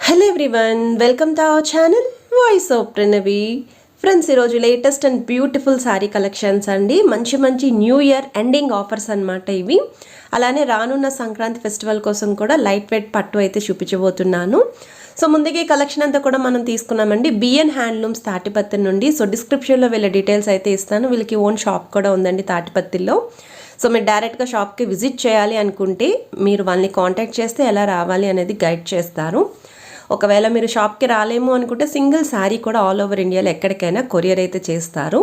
Hello everyone, welcome to our channel voice of Pranavi. Friends, ఈరోజు latest and beautiful sari collections అండి. మంచి new year ending offers అన్నమాట ఇవి. అలానే రానున్న సంక్రాంతి ఫెస్టివల్ కోసం కూడా లైట్ వెయిట్ పట్టు అయితే చూపించబోతున్నాను. సో ముందుగా ఈ కలెక్షన్ అంతా కూడా మనం తీసుకున్నామండి బిఎన్ హ్యాండ్లూమ్స్ తాటిపత్తి నుండి. సో డిస్క్రిప్షన్లో వీళ్ళ డీటెయిల్స్ అయితే ఇస్తాను. వీళ్ళకి ఓన్ షాప్ కూడా ఉందండి తాటిపత్తిలో. సో మీరు డైరెక్ట్గా షాప్కి విజిట్ చేయాలి అనుకుంటే మీరు వాళ్ళని కాంటాక్ట్ చేస్తే ఎలా రావాలి అనేది గైడ్ చేస్తారు. ఒకవేళ మీరు షాప్కి రాలేము అనుకుంటే సింగిల్ శారీ కూడా ఆల్ ఓవర్ ఇండియాలో ఎక్కడికైనా కొరియర్ అయితే చేస్తారు.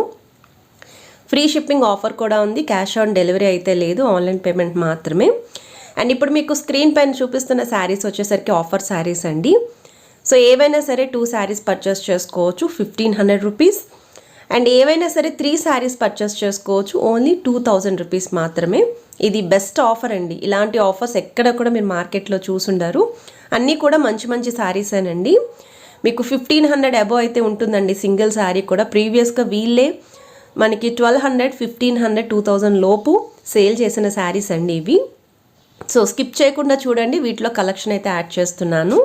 ఫ్రీ షిప్పింగ్ ఆఫర్ కూడా ఉంది. క్యాష్ ఆన్ డెలివరీ అయితే లేదు, ఆన్లైన్ పేమెంట్ మాత్రమే. అండ్ ఇప్పుడు మీకు స్క్రీన్ పైన చూపిస్తున్న శారీస్ వచ్చేసరికి ఆఫర్ శారీస్ అండి. సో ఏవైనా సరే 2 శారీస్ పర్చేస్ చేసుకోవచ్చు 1500 రూపీస్. అండ్ ఏవైనా సరే 3 శారీస్ పర్చేస్ చేసుకోవచ్చు ఓన్లీ 2000 రూపీస్ మాత్రమే. ఇది బెస్ట్ ఆఫర్ అండి. ఇలాంటి ఆఫర్స్ ఎక్కడ కూడా మీరు మార్కెట్లో చూసుండరు. అన్నీ కూడా మంచి శారీసేనండి. మీకు 1500 అబోవ్ అయితే ఉంటుందండి సింగిల్ శారీ కూడా. ప్రీవియస్గా వీళ్ళే మనకి 1200, 1500, 2000 లోపు సేల్ చేసిన శారీస్ అండి ఇవి. సో స్కిప్ చేయకుండా చూడండి, వీటిలో కలెక్షన్ అయితే యాడ్ చేస్తున్నాను.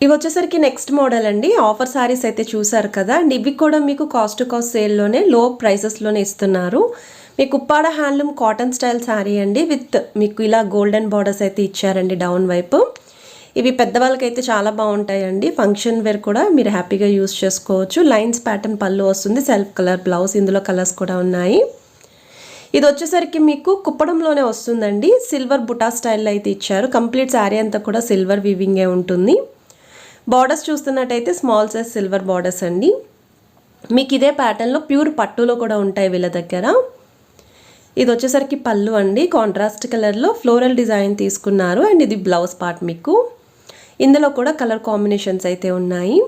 ఇవి వచ్చేసరికి నెక్స్ట్ మోడల్ అండి. ఆఫర్ సారీస్ అయితే చూసారు కదా. అండ్ ఇవి కూడా మీకు కాస్ట్ టు కాస్ట్ సేల్లోనే లో ప్రైసెస్లోనే ఇస్తున్నారు. మీకు Uppada handloom cotton style sari అండి. విత్ మీకు ఇలా గోల్డెన్ బార్డర్స్ అయితే ఇచ్చారండి డౌన్ వైపు. ఇవి పెద్దవాళ్ళకైతే చాలా బాగుంటాయండి. ఫంక్షన్ వేర్ కూడా మీరు హ్యాపీగా యూస్ చేసుకోవచ్చు. లైన్స్ ప్యాటర్న్ పళ్ళు వస్తుంది, సెల్ఫ్ కలర్ బ్లౌజ్, ఇందులో కలర్స్ కూడా ఉన్నాయి. ఇది వచ్చేసరికి మీకు కుప్పడంలోనే వస్తుందండి. సిల్వర్ బుటా స్టైల్లో అయితే ఇచ్చారు. కంప్లీట్ శారీ అంతా కూడా సిల్వర్ వీవింగే ఉంటుంది. బార్డర్స్ చూస్తున్నట్టయితే స్మాల్ సైజ్ సిల్వర్ బార్డర్స్ అండి. మీకు ఇదే ప్యాటర్న్లో ప్యూర్ పట్టులో కూడా ఉంటాయి వీళ్ళ దగ్గర. ఇది వచ్చేసరికి పళ్ళు అండి. కాంట్రాస్ట్ కలర్లో ఫ్లోరల్ డిజైన్ తీసుకున్నారు. అండ్ ఇది బ్లౌజ్ పార్ట్ మీకు. ఇందులో కూడా కలర్ కాంబినేషన్స్ అయితే ఉన్నాయి.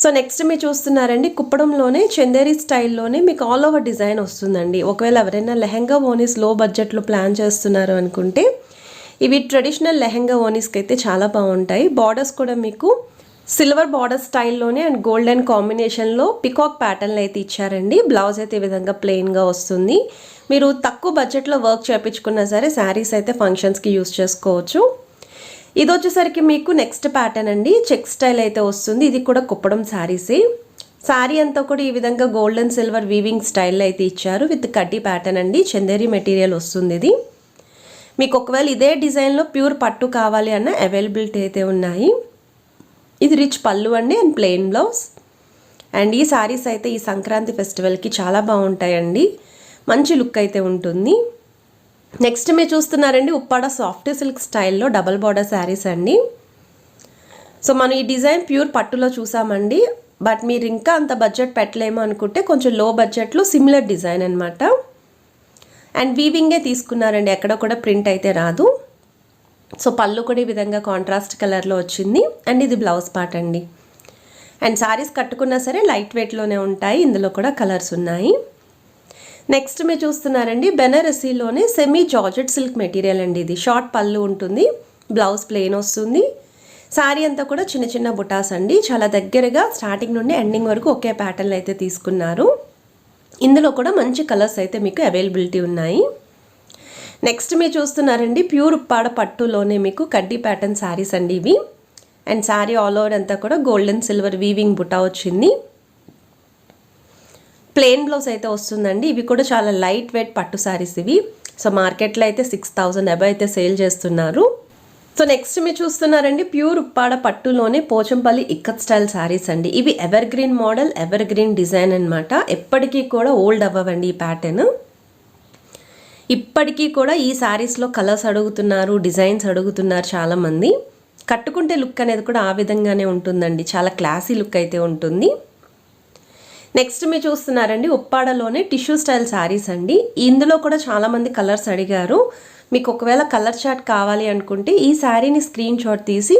సో నెక్స్ట్ మీరు చూస్తున్నారండి కుప్పడంలోనే చందేరి స్టైల్లోనే మీకు ఆల్ ఓవర్ డిజైన్ వస్తుందండి. ఒకవేళ ఎవరైనా లెహెంగా ఓనీస్ లో బడ్జెట్లో ప్లాన్ చేస్తున్నారు అనుకుంటే ఇవి ట్రెడిషనల్ లెహెంగా ఓనీస్కి అయితే చాలా బాగుంటాయి. బార్డర్స్ కూడా మీకు సిల్వర్ బార్డర్ స్టైల్లోనే అండ్ గోల్డెన్ కాంబినేషన్లో పికాక్ ప్యాటర్న్లు అయితే ఇచ్చారండి. బ్లౌజ్ అయితే ఈ విధంగా ప్లెయిన్గా వస్తుంది. మీరు తక్కువ బడ్జెట్లో వర్క్ చేయించుకున్నా సరే శారీస్ అయితే ఫంక్షన్స్కి యూస్ చేసుకోవచ్చు. ఇది వచ్చేసరికి మీకు నెక్స్ట్ ప్యాటర్న్ అండి. చెక్ స్టైల్ అయితే వస్తుంది. ఇది కూడా కుప్పడం శారీసే. శారీ అంతా కూడా ఈ విధంగా గోల్డెన్ సిల్వర్ వీవింగ్ స్టైల్ అయితే ఇచ్చారు. విత్ కడ్డీ ప్యాటర్న్ అండి. చందేరి మెటీరియల్ వస్తుంది ఇది. మీకు ఒకవేళ ఇదే డిజైన్లో ప్యూర్ పట్టు కావాలి అన్న అవైలబిలిటీ అయితే ఉన్నాయి. ఇది రిచ్ పళ్ళు అండి అండ్ ప్లెయిన్ బ్లౌజ్. అండ్ ఈ శారీస్ అయితే ఈ సంక్రాంతి ఫెస్టివల్కి చాలా బాగుంటాయండి. మంచి లుక్ అయితే ఉంటుంది. నెక్స్ట్ మీరు చూస్తున్నారండి ఉప్పాడ సాఫ్ట్ సిల్క్ స్టైల్లో డబల్ బార్డర్ శారీస్ అండి. సో మనం ఈ డిజైన్ ప్యూర్ పట్టులో చూసామండి. బట్ మీరు ఇంకా అంత బడ్జెట్ పెట్టలేము అనుకుంటే కొంచెం లో బడ్జెట్లో సిమిలర్ డిజైన్ అనమాట. అండ్ వీవింగే తీసుకున్నారండి. ఎక్కడ కూడా ప్రింట్ అయితే రాదు. సో పళ్ళు కూడా ఈ విధంగా కాంట్రాస్ట్ కలర్లో వచ్చింది. అండ్ ఇది బ్లౌజ్ పార్ట్ అండి. అండ్ శారీస్ కట్టుకున్నా సరే లైట్ వెయిట్లోనే ఉంటాయి. ఇందులో కూడా కలర్స్ ఉన్నాయి. నెక్స్ట్ మీరు చూస్తున్నారండి బెనారసీలోనే సెమీ జార్జెట్ సిల్క్ మెటీరియల్ అండి. ఇది షార్ట్ పళ్ళు ఉంటుంది, బ్లౌజ్ ప్లెయిన్ వస్తుంది. శారీ అంతా కూడా చిన్న చిన్న బుటాస్ అండి. చాలా దగ్గరగా స్టార్టింగ్ నుండి ఎండింగ్ వరకు ఒకే ప్యాటర్న్ అయితే తీసుకున్నారు. ఇందులో కూడా మంచి కలర్స్ అయితే మీకు అవైలబిలిటీ ఉన్నాయి. నెక్స్ట్ మీరు చూస్తున్నారండి ప్యూర్ ఉప్పాడ పట్టులోనే మీకు కడ్డీ ప్యాటర్న్ శారీస్ అండి ఇవి. అండ్ శారీ ఆల్ ఓవర్ అంతా కూడా గోల్డెన్ సిల్వర్ వీవింగ్ బుటా వచ్చింది. ప్లెయిన్ బ్లౌజ్ అయితే వస్తుందండి. ఇవి కూడా చాలా లైట్ వెయిట్ పట్టు శారీస్ ఇవి. సో మార్కెట్లో అయితే 6,000 అబౌవ్ అయితే సేల్ చేస్తున్నారు. సో నెక్స్ట్ మీరు చూస్తున్నారండి ప్యూర్ ఉప్పాడ పట్టులోనే పోచంపల్లి ఇక్కత్ స్టైల్ శారీస్ అండి. ఇవి ever green model, ever green design అనమాట. ఎప్పటికీ కూడా ఓల్డ్ అవ్వండి ఈ ప్యాటర్న్. ఇప్పటికీ కూడా ఈ శారీస్లో కలర్స్ అడుగుతున్నారు, డిజైన్స్ అడుగుతున్నారు చాలామంది. కట్టుకుంటే లుక్ అనేది కూడా ఆ విధంగానే ఉంటుందండి. చాలా క్లాసీ లుక్ అయితే ఉంటుంది. నెక్స్ట్ మీరు చూస్తున్నారండి ఉప్పాడలోనే టిష్యూ స్టైల్ శారీస్ అండి. ఇందులో కూడా చాలామంది కలర్స్ అడిగారు. మీకు ఒకవేళ కలర్ చార్ట్ కావాలి అనుకుంటే ఈ శారీని స్క్రీన్ షాట్ తీసి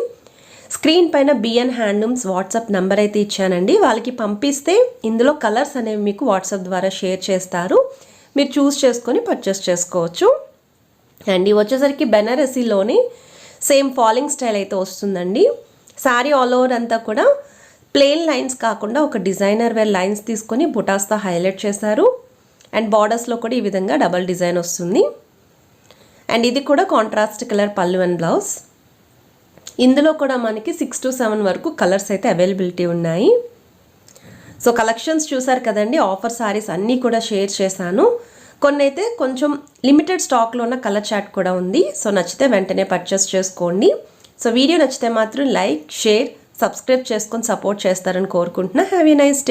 స్క్రీన్ పైన బిఎన్ హ్యాండ్లూమ్స్ వాట్సాప్ నెంబర్ అయితే ఇచ్చానండి. వాళ్ళకి పంపిస్తే ఇందులో కలర్స్ అనేవి మీకు వాట్సాప్ ద్వారా షేర్ చేస్తారు. మీరు చూస్ చేసుకొని పర్చేస్ చేసుకోవచ్చు. అండ్ ఇవి వచ్చేసరికి బెనారసీలోనే సేమ్ ఫాలింగ్ స్టైల్ అయితే వస్తుందండి. శారీ ఆల్ ఓవర్ అంతా కూడా ప్లెయిన్ లైన్స్ కాకుండా ఒక డిజైనర్ వేర్ లైన్స్ తీసుకొని బుటాస్తో హైలైట్ చేశారు. అండ్ బార్డర్స్లో కూడా ఈ విధంగా డబల్ డిజైన్ వస్తుంది. అండ్ ఇది కూడా కాంట్రాస్ట్ కలర్ పళ్ళు అండ్ బ్లౌజ్. ఇందులో కూడా మనకి 6 to 7 వరకు కలర్స్ అయితే అవైలబిలిటీ ఉన్నాయి. సో కలెక్షన్స్ చూసారు కదండి. ఆఫర్ సారీస్ అన్నీ కూడా షేర్ చేశాను. కొన్ని అయితే కొంచెం లిమిటెడ్ స్టాక్లో ఉన్న కలర్ చార్ట్ కూడా ఉంది. సో నచ్చితే వెంటనే పర్చేస్ చేసుకోండి. సో వీడియో నచ్చితే మాత్రం లైక్, షేర్, సబ్స్క్రైబ్ చేసుకొని సపోర్ట్ చేస్తారని కోరుకుంటున్నా. Have a nice day.